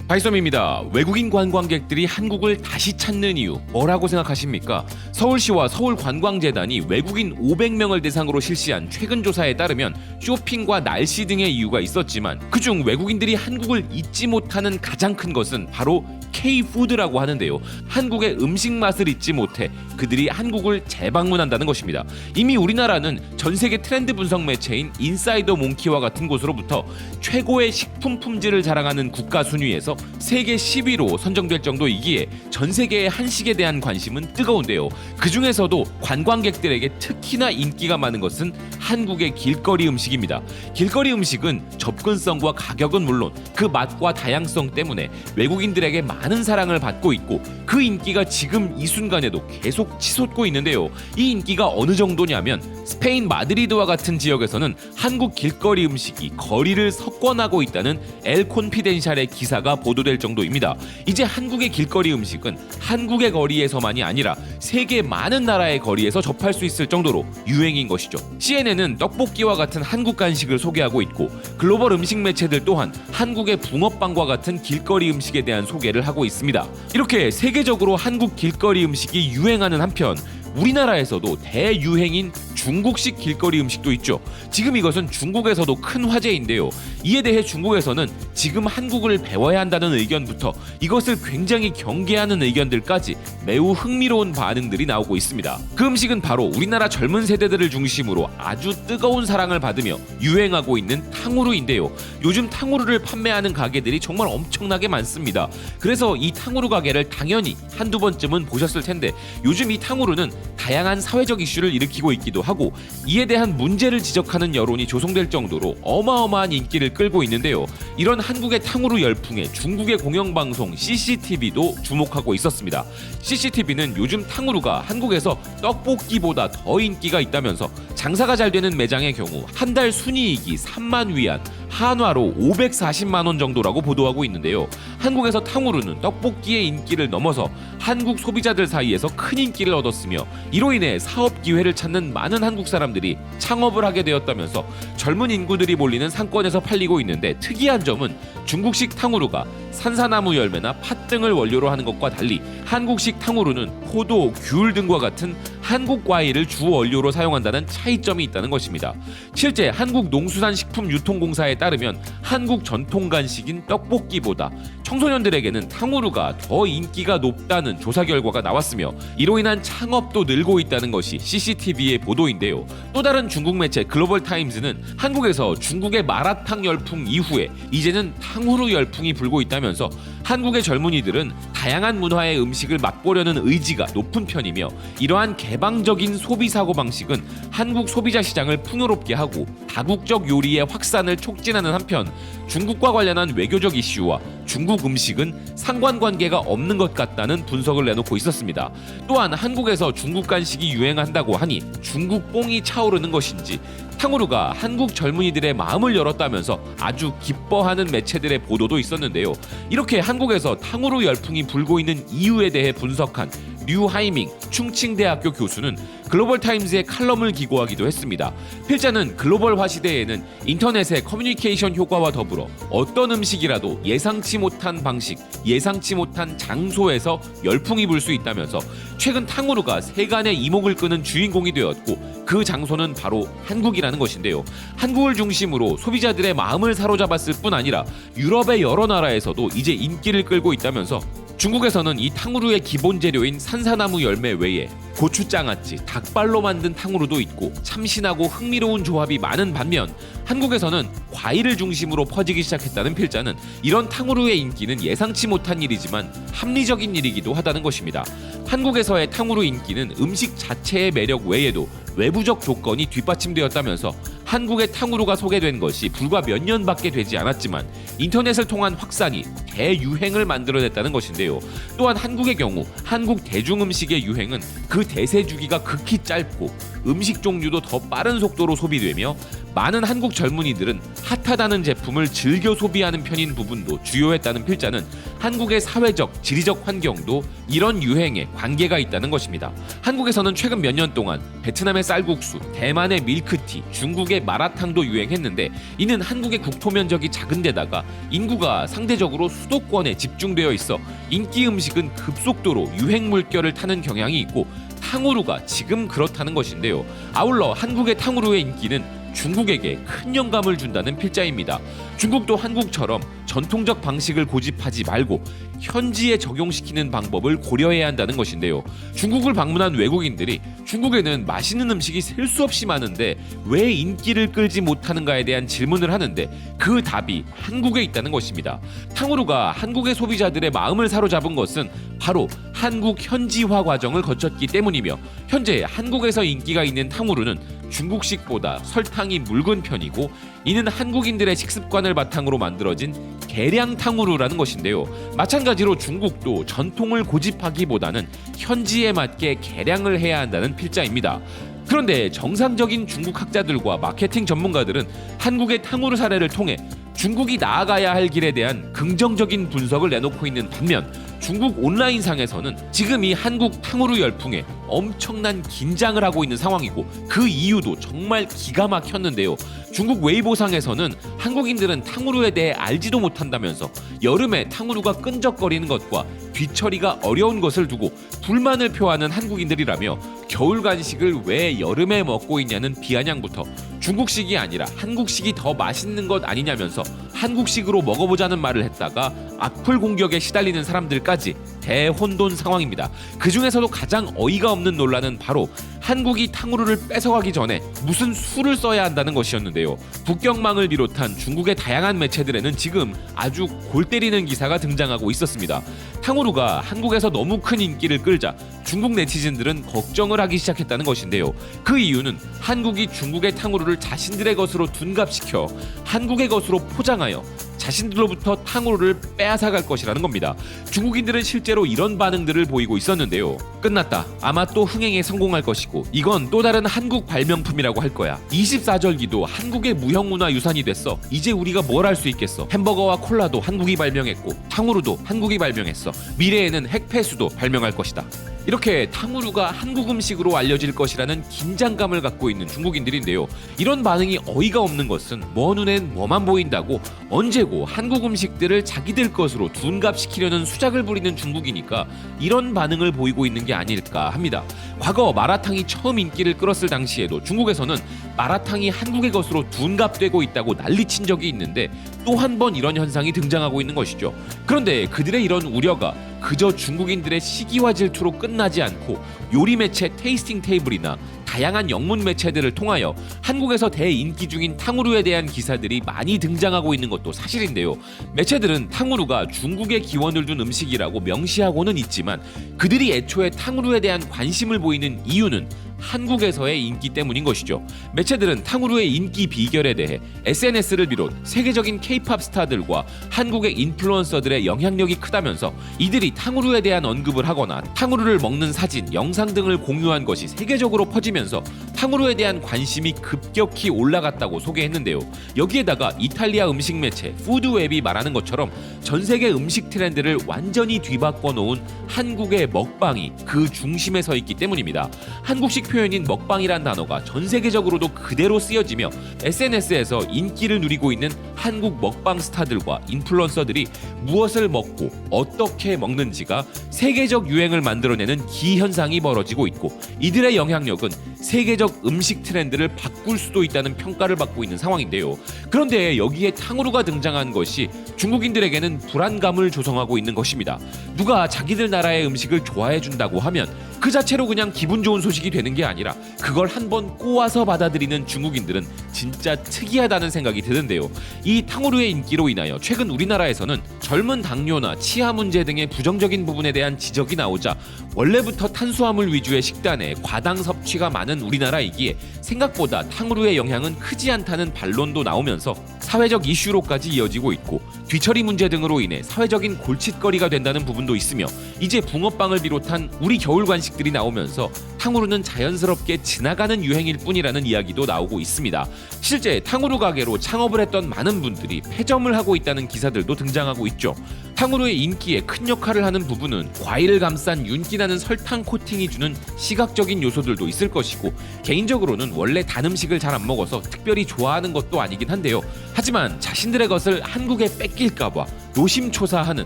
바이썸입니다. 외국인 관광객들이 한국을 다시 찾는 이유 뭐라고 생각하십니까? 서울시와 서울관광재단이 외국인 500명을 대상으로 실시한 최근 조사에 따르면 쇼핑과 날씨 등의 이유가 있었지만 그중 외국인들이 한국을 잊지 못하는 가장 큰 것은 바로 K-푸드라고 하는데요. 한국의 음식 맛을 잊지 못해 그들이 한국을 재방문한다는 것입니다. 이미 우리나라는 전 세계 트렌드 분석 매체인 인사이더 몽키와 같은 곳으로부터 최고의 식품 품질을 자랑하는 국가 순위에서 세계 10위로 선정될 정도이기에 전 세계의 한식에 대한 관심은 뜨거운데요. 그 중에서도 관광객들에게 특히나 인기가 많은 것은 한국의 길거리 음식입니다. 길거리 음식은 접근성과 가격은 물론 그 맛과 다양성 때문에 외국인들에게 많은 사랑을 받고 있고 그 인기가 지금 이 순간에도 계속 치솟고 있는데요. 이 인기가 어느 정도냐면 스페인 마드리드와 같은 지역에서는 한국 길거리 음식이 거리를 석권하고 있다는 엘 콘피덴셜의 기사가 보도될 정도입니다. 이제 한국의 길거리 음식은 한국의 거리에서만이 아니라 세계 많은 나라의 거리에서 접할 수 있을 정도로 유행인 것이죠. CNN은 떡볶이와 같은 한국 간식을 소개하고 있고 글로벌 음식 매체들 또한 한국의 붕어빵과 같은 길거리 음식에 대한 소개를 하고 있습니다. 이렇게 세계적으로 한국 길거리 음식이 유행하는 한편 우리나라에서도 대유행인 중국식 길거리 음식도 있죠. 지금 이것은 중국에서도 큰 화제인데요. 이에 대해 중국에서는 지금 한국을 배워야 한다는 의견부터 이것을 굉장히 경계하는 의견들까지 매우 흥미로운 반응들이 나오고 있습니다. 그 음식은 바로 우리나라 젊은 세대들을 중심으로 아주 뜨거운 사랑을 받으며 유행하고 있는 탕후루인데요. 요즘 탕후루를 판매하는 가게들이 정말 엄청나게 많습니다. 그래서 이 탕후루 가게를 당연히 한두 번쯤은 보셨을 텐데 요즘 이 탕후루는 다양한 사회적 이슈를 일으키고 있기도 하고 이에 대한 문제를 지적하는 여론이 조성될 정도로 어마어마한 인기를 끌고 있는데요. 이런 한국의 탕후루 열풍에 중국의 공영방송 CCTV도 주목하고 있었습니다. CCTV는 요즘 탕후루가 한국에서 떡볶이보다 더 인기가 있다면서 장사가 잘 되는 매장의 경우 한 달 순이익이 3만 위안, 한화로 540만 원 정도라고 보도하고 있는데요. 한국에서 탕후루는 떡볶이의 인기를 넘어서 한국 소비자들 사이에서 큰 인기를 얻었으며 이로 인해 사업 기회를 찾는 많은 한국 사람들이 창업을 하게 되었다면서 젊은 인구들이 몰리는 상권에서 팔리고 있는데 특이한 점은 중국식 탕후루가 산사나무 열매나 팥 등을 원료로 하는 것과 달리 한국식 탕후루는 포도, 귤 등과 같은 한국 과일을 주 원료로 사용한다는 차이점이 있다는 것입니다. 실제 한국농수산식품유통공사에 따르면 한국 전통 간식인 떡볶이보다 청소년들에게는 탕후루가 더 인기가 높다는 조사 결과가 나왔으며 이로 인한 창업도 늘고 있다는 것이 CCTV의 보도인데요. 또 다른 중국 매체 글로벌타임즈는 한국에서 중국의 마라탕 열풍 이후에 이제는 탕후루 열풍이 불고 있다면서 한국의 젊은이들은 다양한 문화의 음식을 맛보려는 의지가 높은 편이며 이러한 개방적인 소비 사고방식은 한국 소비자 시장을 풍요롭게 하고 다국적 요리의 확산을 촉진하는 한편 중국과 관련한 외교적 이슈와 중국 음식은 상관관계가 없는 것 같다는 분석을 내놓고 있었습니다. 또한 한국에서 중국 간식이 유행한다고 하니 중국 뽕이 차오르는 것인지 탕후루가 한국 젊은이들의 마음을 열었다면서 아주 기뻐하는 매체들의 보도도 있었는데요. 이렇게 한국에서 탕후루 열풍이 불고 있는 이유에 대해 분석한 류하이밍 충칭대학교 교수는 글로벌타임즈에 칼럼을 기고하기도 했습니다. 필자는 글로벌화 시대에는 인터넷의 커뮤니케이션 효과와 더불어 어떤 음식이라도 예상치 못한 방식, 예상치 못한 장소에서 열풍이 불 수 있다면서 최근 탕후루가 세간의 이목을 끄는 주인공이 되었고 그 장소는 바로 한국이라는 것인데요. 한국을 중심으로 소비자들의 마음을 사로잡았을 뿐 아니라 유럽의 여러 나라에서도 이제 인기를 끌고 있다면서 중국에서는 이 탕후루의 기본 재료인 산사나무 열매 외에 고추장아찌, 닭발로 만든 탕후루도 있고 참신하고 흥미로운 조합이 많은 반면 한국에서는 과일을 중심으로 퍼지기 시작했다는 필자는 이런 탕후루의 인기는 예상치 못한 일이지만 합리적인 일이기도 하다는 것입니다. 한국에서의 탕후루 인기는 음식 자체의 매력 외에도 외부적 조건이 뒷받침되었다면서 한국의 탕후루가 소개된 것이 불과 몇 년밖에 되지 않았지만 인터넷을 통한 확산이 대유행을 만들어냈다는 것인데요. 또한 한국의 경우 한국 대중음식의 유행은 그 대세 주기가 극히 짧고 음식 종류도 더 빠른 속도로 소비되며 많은 한국 젊은이들은 핫하다는 제품을 즐겨 소비하는 편인 부분도 주요했다는 필자는 한국의 사회적, 지리적 환경도 이런 유행에 관계가 있다는 것입니다. 한국에서는 최근 몇 년 동안 베트남의 쌀국수, 대만의 밀크티, 중국의 마라탕도 유행했는데 이는 한국의 국토 면적이 작은 데다가 인구가 상대적으로 수도권에 집중되어 있어 인기 음식은 급속도로 유행 물결을 타는 경향이 있고 탕후루가 지금 그렇다는 것인데요. 아울러 한국의 탕후루의 인기는 중국에게 큰 영감을 준다는 필자입니다. 중국도 한국처럼 전통적 방식을 고집하지 말고 현지에 적용시키는 방법을 고려해야 한다는 것인데요. 중국을 방문한 외국인들이 중국에는 맛있는 음식이 셀 수 없이 많은데 왜 인기를 끌지 못하는가에 대한 질문을 하는데 그 답이 한국에 있다는 것입니다. 탕후루가 한국의 소비자들의 마음을 사로잡은 것은 바로 한국 현지화 과정을 거쳤기 때문이며 현재 한국에서 인기가 있는 탕후루는 중국식보다 설탕이 묽은 편이고 이는 한국인들의 식습관을 바탕으로 만들어진 개량 탕후루라는 것인데요. 마찬가지로 중국도 전통을 고집하기보다는 현지에 맞게 개량을 해야 한다는 필자입니다. 그런데 정상적인 중국 학자들과 마케팅 전문가들은 한국의 탕후루 사례를 통해 중국이 나아가야 할 길에 대한 긍정적인 분석을 내놓고 있는 반면 중국 온라인상에서는 지금 이 한국 탕후루 열풍에 엄청난 긴장을 하고 있는 상황이고 그 이유도 정말 기가 막혔는데요. 중국 웨이보상에서는 한국인들은 탕후루에 대해 알지도 못한다면서 여름에 탕후루가 끈적거리는 것과 뒤처리가 어려운 것을 두고 불만을 표하는 한국인들이라며 겨울 간식을 왜 여름에 먹고 있냐는 비아냥부터 중국식이 아니라 한국식이 더 맛있는 것 아니냐면서 한국식으로 먹어보자는 말을 했다가 악플 공격에 시달리는 사람들까지 대혼돈 상황입니다. 그 중에서도 가장 어이가 없는 논란은 바로 한국이 탕후루를 뺏어가기 전에 무슨 수를 써야 한다는 것이었는데요. 북경망을 비롯한 중국의 다양한 매체들에는 지금 아주 골 때리는 기사가 등장하고 있었습니다. 탕후루가 한국에서 너무 큰 인기를 끌자 중국 네티즌들은 걱정을 하기 시작했다는 것인데요. 그 이유는 한국이 중국의 탕후루를 자신들의 것으로 둔갑시켜 한국의 것으로 포장하여 자신들로부터 탕후루를 빼앗아갈 것이라는 겁니다. 중국인들은 실제로 이런 반응들을 보이고 있었는데요. 끝났다. 아마 또 흥행에 성공할 것이고 이건 또 다른 한국 발명품이라고 할 거야. 24절기도 한국의 무형문화 유산이 됐어. 이제 우리가 뭘 할 수 있겠어. 햄버거와 콜라도 한국이 발명했고 탕후루도 한국이 발명했어. 미래에는 핵폐수도 발명할 것이다. 이렇게 탕후루가 한국 음식으로 알려질 것이라는 긴장감을 갖고 있는 중국인들인데요. 이런 반응이 어이가 없는 것은 뭐 눈엔 뭐만 보인다고 언제고 한국 음식들을 자기들 것으로 둔갑시키려는 수작을 부리는 중국이니까 이런 반응을 보이고 있는 게 아닐까 합니다. 과거 마라탕이 처음 인기를 끌었을 당시에도 중국에서는 마라탕이 한국의 것으로 둔갑되고 있다고 난리친 적이 있는데 또 한 번 이런 현상이 등장하고 있는 것이죠. 그런데 그들의 이런 우려가 그저 중국인들의 시기와 질투로 끝나지 않고 요리 매체 테이스팅 테이블이나 다양한 영문 매체들을 통하여 한국에서 대인기 중인 탕후루에 대한 기사들이 많이 등장하고 있는 것도 사실인데요. 매체들은 탕후루가 중국의 기원을 둔 음식이라고 명시하고는 있지만 그들이 애초에 탕후루에 대한 관심을 보이는 이유는 한국에서의 인기 때문인 것이죠. 매체들은 탕후루의 인기 비결에 대해 SNS를 비롯 세계적인 K-팝 스타들과 한국의 인플루언서들의 영향력이 크다면서 이들이 탕후루에 대한 언급을 하거나 탕후루를 먹는 사진, 영상 등을 공유한 것이 세계적으로 퍼지면서 탕후루에 대한 관심이 급격히 올라갔다고 소개했는데요. 여기에다가 이탈리아 음식 매체 푸드웹이 말하는 것처럼 전 세계 음식 트렌드를 완전히 뒤바꿔 놓은 한국의 먹방이 그 중심에 서 있기 때문입니다. 한국식 표현인 먹방이란 단어가 전 세계적으로도 그대로 쓰여지며 SNS에서 인기를 누리고 있는 한국 먹방 스타들과 인플루언서들이 무엇을 먹고 어떻게 먹는지가 세계적 유행을 만들어내는 기현상이 벌어지고 있고 이들의 영향력은 세계적 음식 트렌드를 바꿀 수도 있다는 평가를 받고 있는 상황인데요. 그런데 여기에 탕후루가 등장한 것이 중국인들에게는 불안감을 조성하고 있는 것입니다. 누가 자기들 나라의 음식을 좋아해 준다고 하면 그 자체로 그냥 기분 좋은 소식이 되는 게 아니라 그걸 한번 꼬아서 받아들이는 중국인들은 진짜 특이하다는 생각이 드는데요. 이 탕후루의 인기로 인하여 최근 우리나라에서는 젊은 당뇨나 치아 문제 등의 부정적인 부분에 대한 지적이 나오자 원래부터 탄수화물 위주의 식단에 과당 섭취가 많은 우리나라이기에 생각보다 탕후루의 영향은 크지 않다는 반론도 나오면서 사회적 이슈로까지 이어지고 있고 뒤처리 문제 등으로 인해 사회적인 골칫거리가 된다는 부분도 있으며 이제 붕어빵을 비롯한 우리 겨울 간식들이 나오면서 탕후루는 자연스럽게 지나가는 유행일 뿐이라는 이야기도 나오고 있습니다. 실제 탕후루 가게로 창업을 했던 많은 분들이 폐점을 하고 있다는 기사들도 등장하고 있죠. 탕후루의 인기에 큰 역할을 하는 부분은 과일을 감싼 윤기나는 설탕 코팅이 주는 시각적인 요소들도 있을 것이고, 개인적으로는 원래 단 음식을 잘 안 먹어서 특별히 좋아하는 것도 아니긴 한데요. 하지만 자신들의 것을 한국에 뺏길까봐 노심초사하는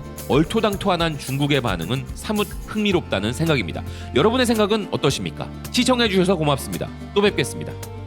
얼토당토한 중국의 반응은 사뭇 흥미롭다는 생각입니다. 여러분의 생각은 어떠십니까? 시청해주셔서 고맙습니다. 또 뵙겠습니다.